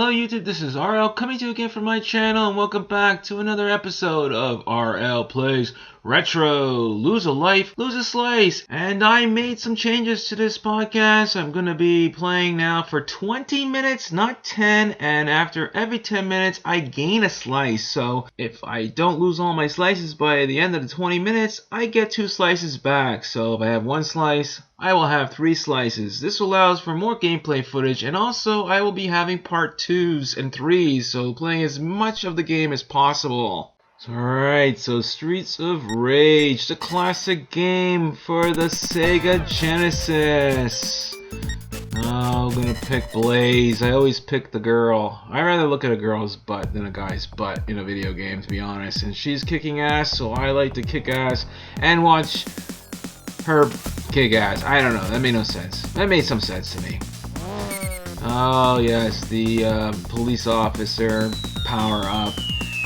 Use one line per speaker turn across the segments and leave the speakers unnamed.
Hello YouTube, this is RL coming to you again from my channel, and welcome back to another episode of RL Plays Retro. Lose a life, lose a slice. And I made some changes to this podcast. I'm going to be playing now for 20 minutes, not 10, and after every 10 minutes I gain a slice. So if I don't lose all my slices by the end of the 20 minutes, I get 2 slices back. So if I have 1 slice, I will have 3 slices. This allows for more gameplay footage, and also I will be having part 2s and 3s, so playing as much of the game as possible. Alright, so Streets of Rage, the classic game for the SEGA Genesis. Oh, I'm gonna pick Blaze. I always pick the girl. I'd rather look at a girl's butt than a guy's butt in a video game, to be honest. And she's kicking ass, so I like to kick ass and watch her kick ass. I don't know, that made no sense. That made some sense to me. Oh yes, the police officer power up.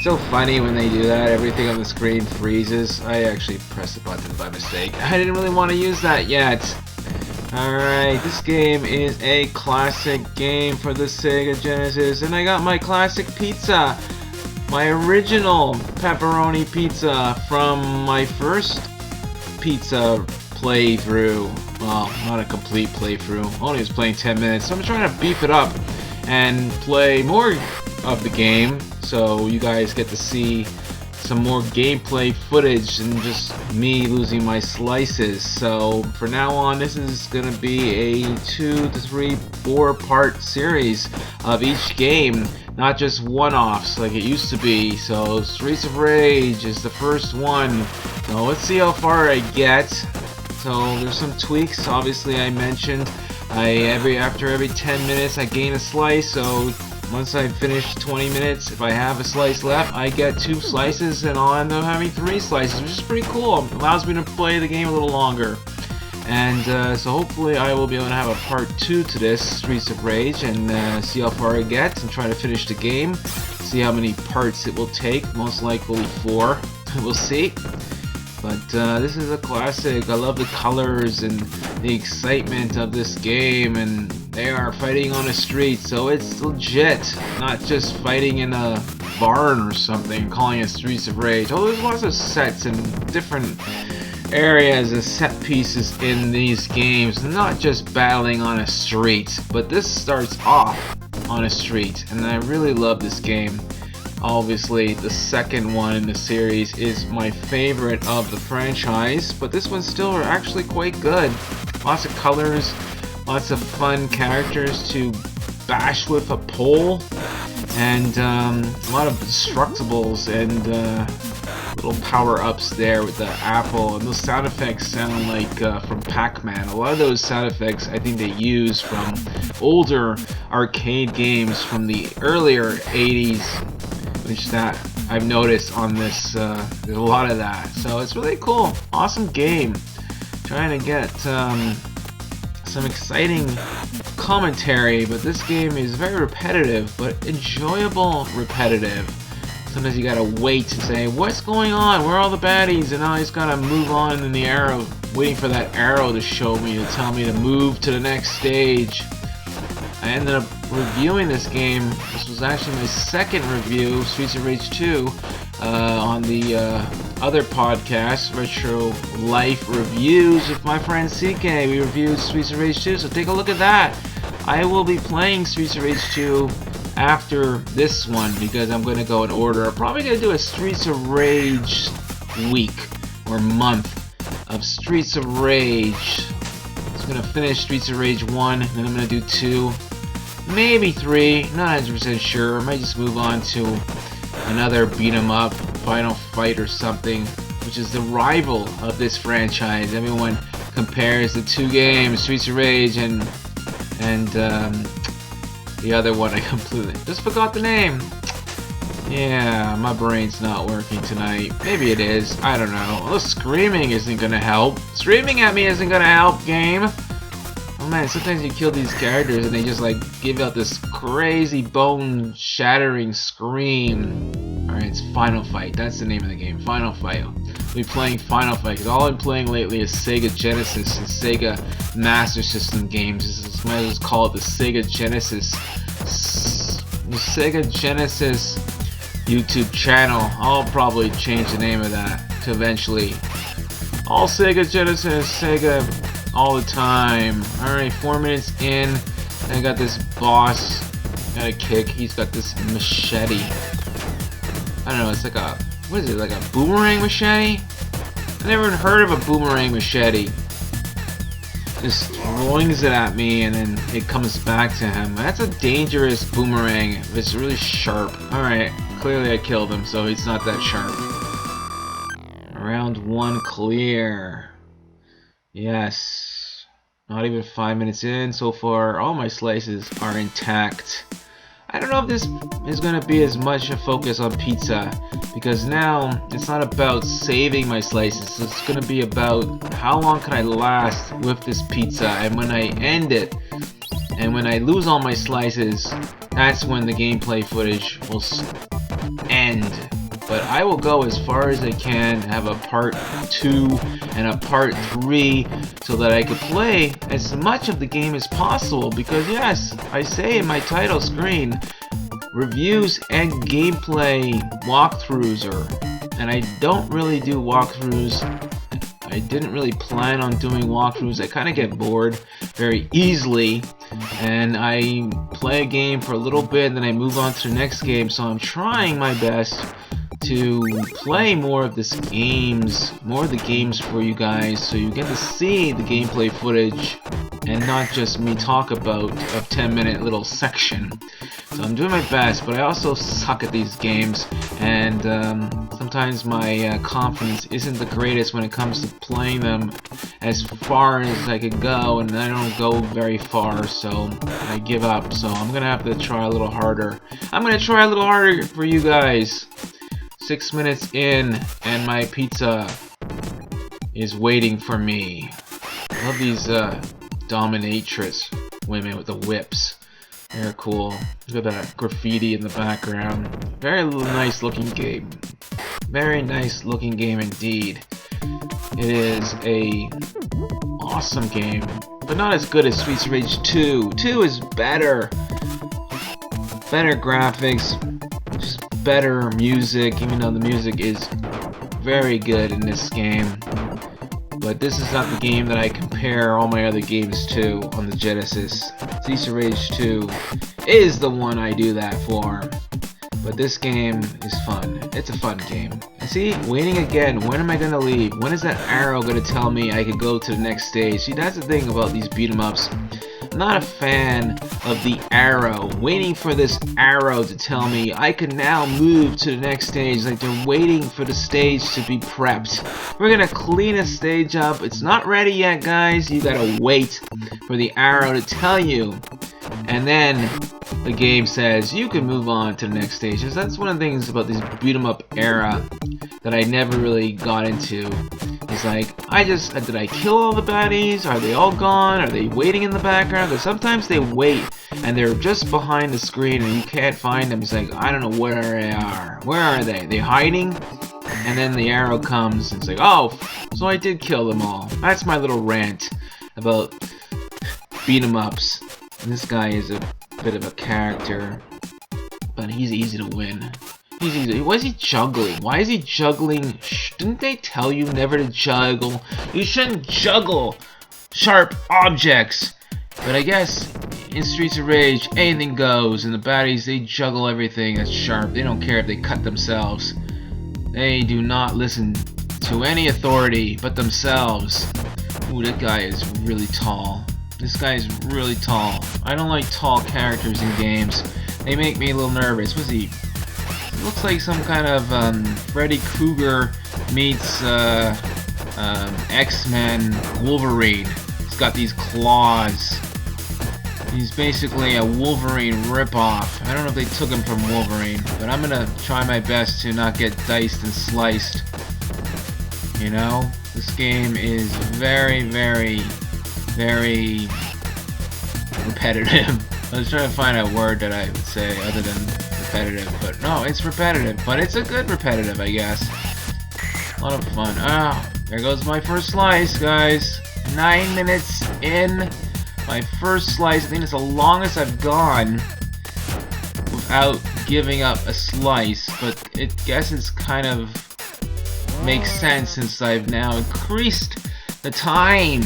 So funny when they do that, everything on the screen freezes. I actually pressed the button by mistake. I didn't really want to use that yet. Alright, this game is a classic game for the SEGA Genesis, and I got my classic pizza. My original pepperoni pizza from my first pizza playthrough. Well, not a complete playthrough. Only was playing 10 minutes. So I'm trying to beef it up and play more of the game, so you guys get to see some more gameplay footage than just me losing my slices. So for now on, this is gonna be a 2 to 3, 4-part series of each game, not just one-offs like it used to be. So Streets of Rage is the first one. So let's see how far I get. So there's some tweaks. Obviously, I mentioned after every 10 minutes I gain a slice. So once I finish 20 minutes, if I have a slice left, I get 2 slices, and I'll end up having 3 slices, which is pretty cool. It allows me to play the game a little longer. And so hopefully I will be able to have a part 2 to this Streets of Rage, and see how far I get and try to finish the game. See how many parts it will take. Most likely 4. We'll see. But this is a classic. I love the colors and the excitement of this game, and they are fighting on a street, so it's legit, not just fighting in a barn or something, calling it Streets of Rage. Although there's lots of sets and different areas and set pieces in these games, not just battling on a street, but this starts off on a street, and I really love this game. Obviously, the second one in the series is my favorite of the franchise, but this one's still actually quite good. Lots of colors, lots of fun characters to bash with a pole, and a lot of destructibles and little power-ups there with the apple, and those sound effects sound like from Pac-Man. A lot of those sound effects I think they use from older arcade games from the earlier 80s, which that I've noticed on this. There's a lot of that, so it's really cool. Awesome game. Trying to get some exciting commentary, but this game is very repetitive, but enjoyable repetitive. Sometimes you gotta wait and say, what's going on? Where are all the baddies? And now I just gotta move on in the arrow, waiting for that arrow to show me, to tell me to move to the next stage. I ended up reviewing this game. This was actually my second review of Streets of Rage 2 on the other podcast, Retro Life Reviews, with my friend CK. We reviewed Streets of Rage 2, so take a look at that. I will be playing Streets of Rage 2 after this one, because I'm going to go in order. I'm probably going to do a Streets of Rage week or month of Streets of Rage. I'm going to finish Streets of Rage 1, then I'm going to do 2. Maybe 3, not 100% sure. I might just move on to another beat 'em up, Final Fight or something, which is the rival of this franchise. Everyone compares the 2 games, Streets of Rage and the other one I completely just forgot the name. Yeah, my brain's not working tonight. Maybe it is. I don't know. Well, screaming isn't gonna help. Screaming at me isn't gonna help, game. Oh man, sometimes you kill these characters and they just like give out this crazy bone-shattering scream. Alright, it's Final Fight. That's the name of the game. Final Fight. I'll be playing Final Fight because all I'm playing lately is SEGA Genesis and SEGA Master System games. Might as well call it the SEGA Genesis the SEGA Genesis YouTube channel. I'll probably change the name of that to eventually all SEGA Genesis, Sega all the time. Alright, 4 minutes in. I got this boss. Got a kick. He's got this machete. I don't know, it's like a, what is it, like a boomerang machete? I never heard of a boomerang machete. Just throwings it at me and then it comes back to him. That's a dangerous boomerang. It's really sharp. Alright, clearly I killed him, so it's not that sharp. Round 1 clear. Yes. Not even 5 minutes in so far. All my slices are intact. I don't know if this is going to be as much a focus on pizza, because now it's not about saving my slices. It's going to be about how long can I last with this pizza, and when I end it and when I lose all my slices, that's when the gameplay footage will end. But I will go as far as I can, have a part 2 and a part 3 so that I could play as much of the game as possible, because yes, I say in my title screen, reviews and gameplay walkthroughs and I don't really do walkthroughs. I didn't really plan on doing walkthroughs. I kind of get bored very easily and I play a game for a little bit and then I move on to the next game, so I'm trying my best to play more of the games for you guys, so you get to see the gameplay footage and not just me talk about a 10-minute little section. So I'm doing my best, but I also suck at these games, and sometimes my confidence isn't the greatest when it comes to playing them as far as I could go, and I don't go very far, so I give up. So I'm gonna have to try a little harder. I'm gonna try a little harder for you guys. 6 minutes in, and my pizza is waiting for me. I love these dominatrix women with the whips. They're cool. Look at that graffiti in the background. Very nice looking game. Very nice looking game indeed. It is a awesome game, but not as good as Streets of Rage 2. 2 is better. Better graphics. Just better music, even though the music is very good in this game. But this is not the game that I compare all my other games to on the Genesis. Streets of Rage 2 is the one I do that for. But this game is fun. It's a fun game. And see, waiting again. When am I gonna leave? When is that arrow gonna tell me I could go to the next stage? See, that's the thing about these beat 'em ups. I'm not a fan of the arrow, waiting for this arrow to tell me I can now move to the next stage, like they're waiting for the stage to be prepped. We're gonna clean a stage up. It's not ready yet, guys. You gotta wait for the arrow to tell you, and then the game says you can move on to the next stage. That's one of the things about this beat 'em up era that I never really got into. It's like, did I kill all the baddies? Are they all gone? Are they waiting in the background? Because sometimes they wait and they're just behind the screen and you can't find them. It's like, I don't know where they are. Where are they? They hiding? And then the arrow comes and it's like, oh, so I did kill them all. That's my little rant about beat 'em ups. And this guy is a bit of a character, but he's easy to win. He's easy. Why is he juggling? Why is he juggling? Didn't they tell you never to juggle? You shouldn't juggle sharp objects. But I guess in Streets of Rage, anything goes, and the baddies, they juggle everything that's sharp. They don't care if they cut themselves. They do not listen to any authority but themselves. Ooh, that guy is really tall. This guy is really tall. I don't like tall characters in games. They make me a little nervous. What's he? Looks like some kind of Freddy Krueger meets X-Men Wolverine. He's got these claws. He's basically a Wolverine ripoff. I don't know if they took him from Wolverine, but I'm gonna try my best to not get diced and sliced. You know, this game is very, very, very repetitive. I was trying to find a word that I would say other than repetitive, but no, it's repetitive, but it's a good repetitive, I guess. A lot of fun. Ah, there goes my first slice, guys. 9 minutes in. My first slice. I think it's the longest I've gone with without giving up a slice, but I guess it's kind of makes sense since I've now increased the time.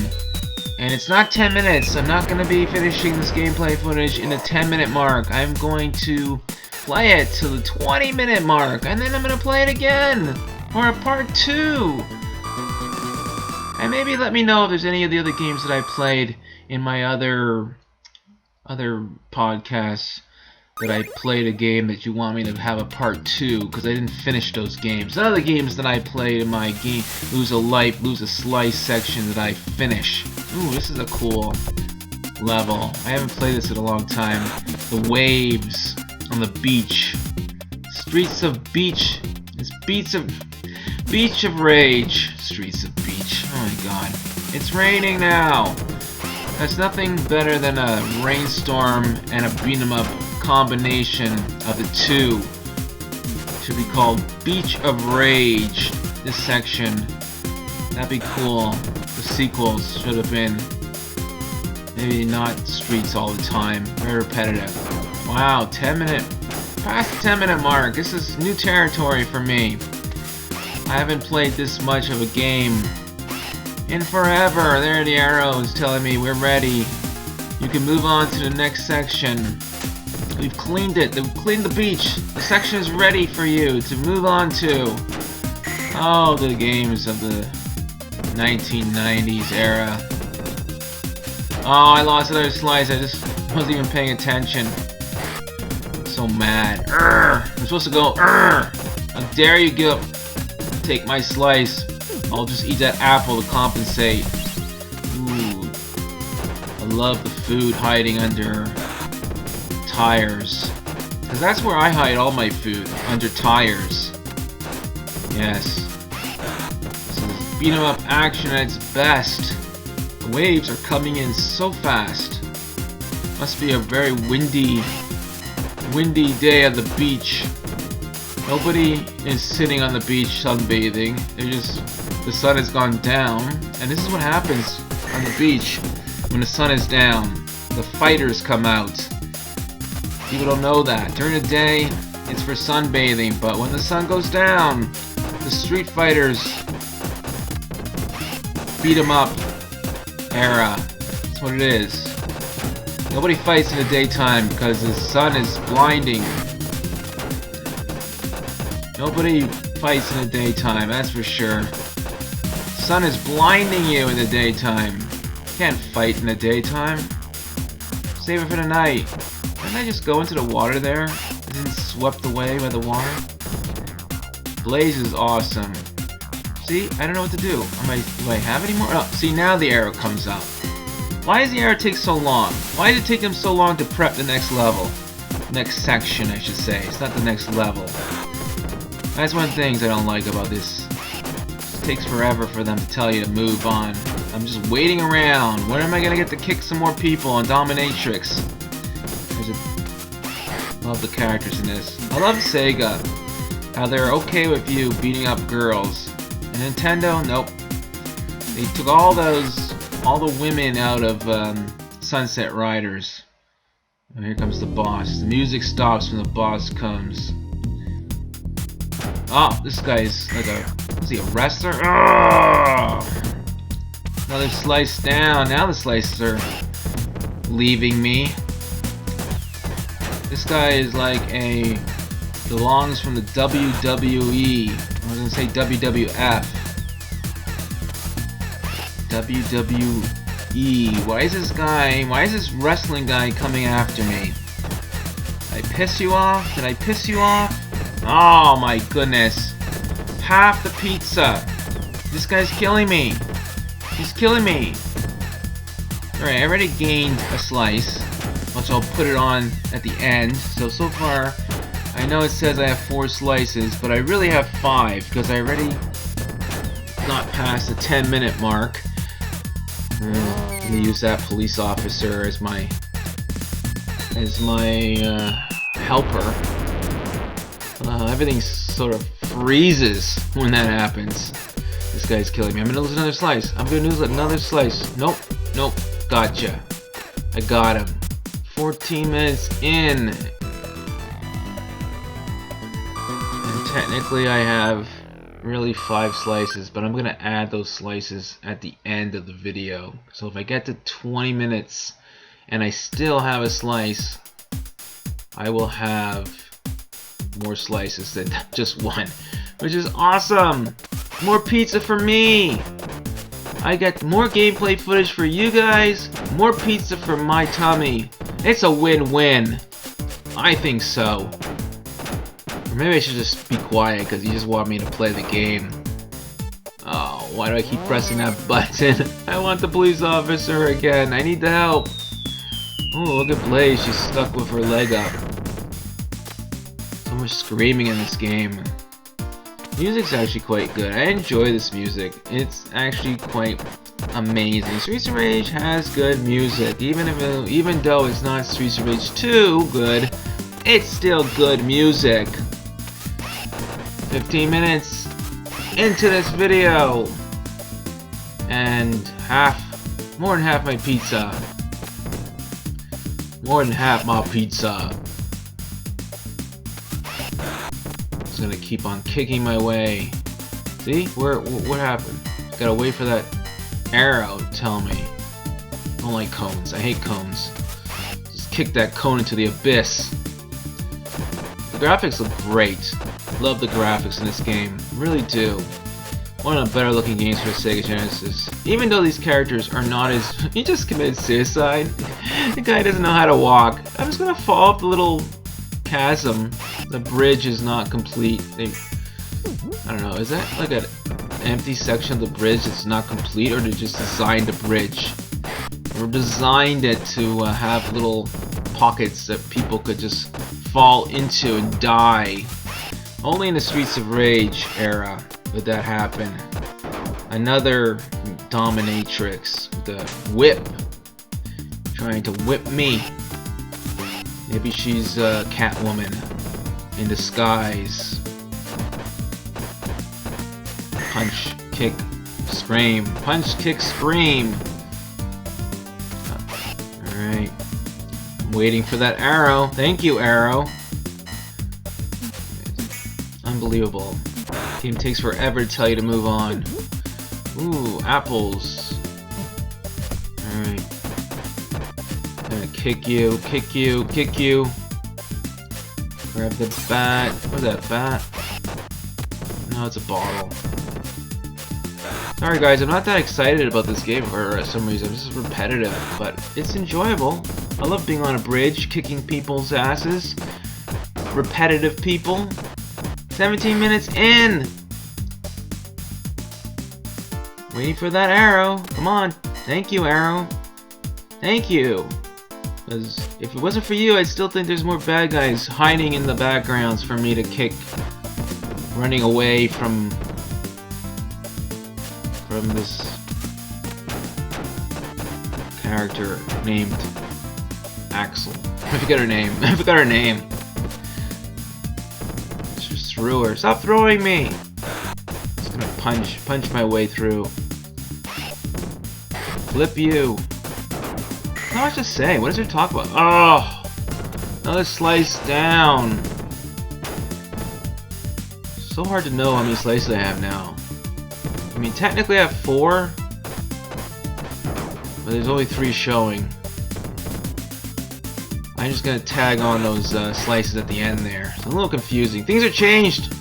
And it's not 10 minutes. I'm not going to be finishing this gameplay footage in the 10-minute mark. I'm going to play it to the 20-minute mark, and then I'm going to play it again for a part 2. And maybe let me know if there's any of the other games that I played in my other podcasts that I played a game that you want me to have a part 2, because I didn't finish those games. The other games that I played in my game Lose a Life, Lose a Slice section that I finish. Ooh, this is a cool level. I haven't played this in a long time. The waves on the beach. Streets of Beach. It's Beach of Rage. Streets of Beach. Oh my god. It's raining now. There's nothing better than a rainstorm and a beat 'em up combination of the two. It should be called Beach of Rage. This section. That'd be cool. The sequels should have been maybe not streets all the time. Very repetitive. Wow, past the 10-minute mark. This is new territory for me. I haven't played this much of a game in forever. There are the arrows telling me we're ready. You can move on to the next section. We've cleaned it. We've cleaned the beach. The section is ready for you to move on to. Oh, the games of the 1990s era. Oh, I lost another slice. I just wasn't even paying attention. So mad. Urgh. I'm supposed to go. Urgh. How dare you take my slice? I'll just eat that apple to compensate. Ooh. I love the food hiding under tires. Because that's where I hide all my food. Under tires. Yes. This is beat 'em up action at its best. The waves are coming in so fast. Must be a very windy day at the beach. Nobody is sitting on the beach sunbathing. The sun has gone down, and this is what happens on the beach when the sun is down. The fighters come out. People don't know that. During the day, it's for sunbathing, but when the sun goes down, the street fighters beat 'em up era. That's what it is. Nobody fights in the daytime because the sun is blinding. Nobody fights in the daytime, that's for sure. The sun is blinding you in the daytime. You can't fight in the daytime. Save it for the night. Didn't I just go into the water there? Isn't swept away by the water? Blaze is awesome. See, I don't know what to do. Do I have any more? Oh, see, now the arrow comes out. Why does the arrow take so long? Why did it take them so long to prep the next level? Next section, I should say. It's not the next level. That's one of the things I don't like about this. It takes forever for them to tell you to move on. I'm just waiting around. When am I gonna get to kick some more people on Dominatrix? I love the characters in this. I love Sega. How they're okay with you beating up girls. And Nintendo, nope. They took all the women out of Sunset Riders. And here comes the boss. The music stops when the boss comes. Oh, this guy's like is he a wrestler? Oh! Another slice down. Now the slices are leaving me. This guy is like belongs from the WWE. I was gonna say WWF. WWE. Why is this wrestling guy coming after me? Did I piss you off? Did I piss you off? Oh my goodness. Half the pizza. This guy's killing me. He's killing me. Alright, I already gained a slice, which I'll put it on at the end. So far, I know it says I have 4 slices, but I really have 5, because I already got past the 10-minute mark. Let me use that police officer as my helper. Everything sort of freezes when that happens. This guy's killing me. I'm gonna lose another slice. I'm gonna lose another slice. Nope. Gotcha. I got him. 14 minutes in. technically I have really 5 slices, but I'm gonna add those slices at the end of the video. So if I get to 20 minutes and I still have a slice, I will have more slices than just one, which is awesome. More pizza for me. I get more gameplay footage for you guys, more pizza for my tummy. It's a win-win. I think so. Or maybe I should just be quiet because you just want me to play the game. Oh, why do I keep pressing that button? I want the police officer again. I need the help. Oh, look at Blaze. She's stuck with her leg up. So much screaming in this game. Music's actually quite good. I enjoy this music. It's actually quite amazing. Streets of Rage has good music. Even though it's not Streets of Rage 2 good, it's still good music. 15 minutes into this video, and more than half my pizza. More than half my pizza. Just gonna keep on kicking my way. See? What happened? Gotta wait for that arrow to tell me. I don't like cones. I hate cones. Just kick that cone into the abyss. The graphics look great. Love the graphics in this game. Really do. One of the better looking games for SEGA Genesis. Even though these characters are not as... He just committed suicide. The guy doesn't know how to walk. I'm just gonna fall off the little chasm. The bridge is not complete. I don't know, is that like an empty section of the bridge that's not complete, or they just designed a bridge? Or designed it to have little pockets that people could just fall into and die. Only in the Streets of Rage era would that happen. Another dominatrix with a whip, trying to whip me. Maybe she's a Catwoman in disguise. Punch, kick, scream. Punch, kick, scream. Alright. I'm waiting for that arrow. Thank you, arrow. Unbelievable. Game takes forever to tell you to move on. Ooh, apples. Alright. I'm gonna kick you, kick you, kick you. Grab the bat. What's that, bat? No, it's a bottle. Sorry guys, I'm not that excited about this game for some reason. It's just repetitive, but it's enjoyable. I love being on a bridge, kicking people's asses. Repetitive people. 17 minutes in! Waiting for that arrow. Come on. Thank you, arrow. Thank you. Because if it wasn't for you, I'd still think there's more bad guys hiding in the backgrounds for me to kick. Running away from this character named Axel. I forget her name. I forgot her name. Just threw her. Stop throwing me! Just gonna punch my way through. Flip you. Not much to say. What does it talk about? Oh! Another slice down. So hard to know how many slices I have now. I mean, technically I have 4, but there's only 3 showing. I'm just gonna tag on those slices at the end there. It's a little confusing. Things are changed.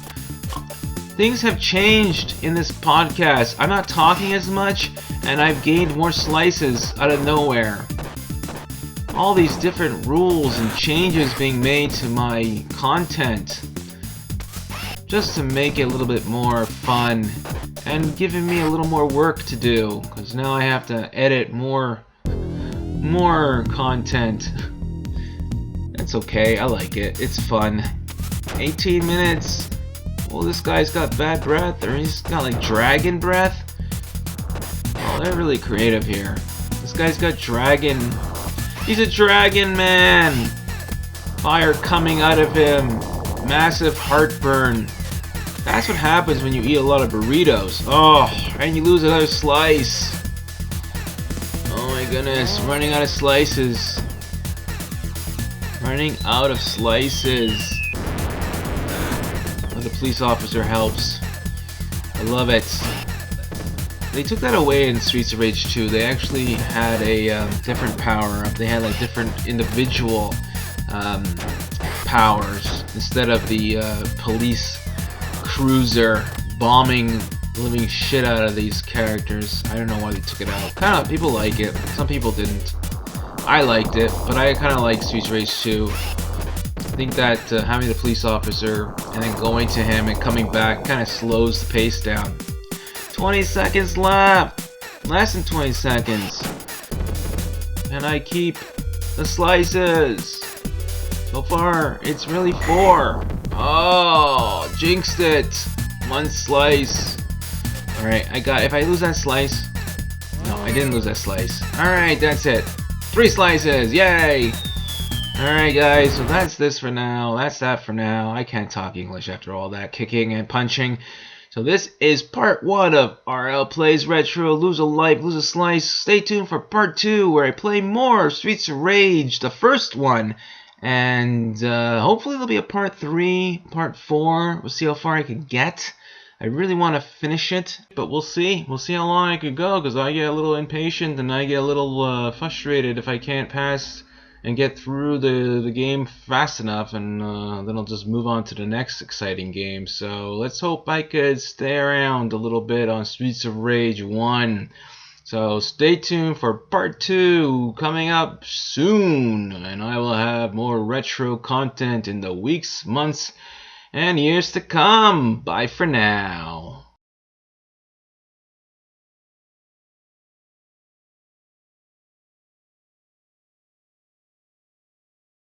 Things have changed in this podcast. I'm not talking as much, and I've gained more slices out of nowhere. All these different rules and changes being made to my content, just to make it a little bit more fun and giving me a little more work to do, because now I have to edit more content. That's okay, I like it. It's fun. 18 minutes. Well, this guy's got bad breath, or he's got like dragon breath. Oh, they're really creative here. This guy's got dragon. He's a dragon man. Fire coming out of him. Massive heartburn. That's what happens when you eat a lot of burritos. Oh, and you lose another slice. Oh my goodness, running out of slices. Running out of slices. Look at police officer helps. I love it. They took that away in Streets of Rage 2. They actually had a different power-up. They had like different individual powers instead of the police cruiser bombing living shit out of these characters. I don't know why they took it out. Kind of people like it. Some people didn't. I liked it, but I kind of like Streets of Rage 2. I think that having the police officer and then going to him and coming back kind of slows the pace down. 20 seconds left! Less than 20 seconds. And I keep the slices. So far, it's really 4. Oh, jinxed it. 1 slice. Alright, if I lose that slice. No, I didn't lose that slice. Alright, that's it. 3 slices, yay! Alright guys, so that's this for now, that's that for now. I can't talk English after all that kicking and punching. So this is part 1 of RL Plays Retro, Lose a Life, Lose a Slice. Stay tuned for part 2 where I play more Streets of Rage, the first one. And hopefully there'll be a part 3, part 4. We'll see how far I can get. I really want to finish it, but we'll see. We'll see how long I could go, because I get a little impatient and I get a little frustrated if I can't pass and get through the game fast enough, and then I'll just move on to the next exciting game. So let's hope I could stay around a little bit on Streets of Rage 1. So stay tuned for part 2 coming up soon, and I will have more retro content in the weeks, months, and years to come. Bye for now.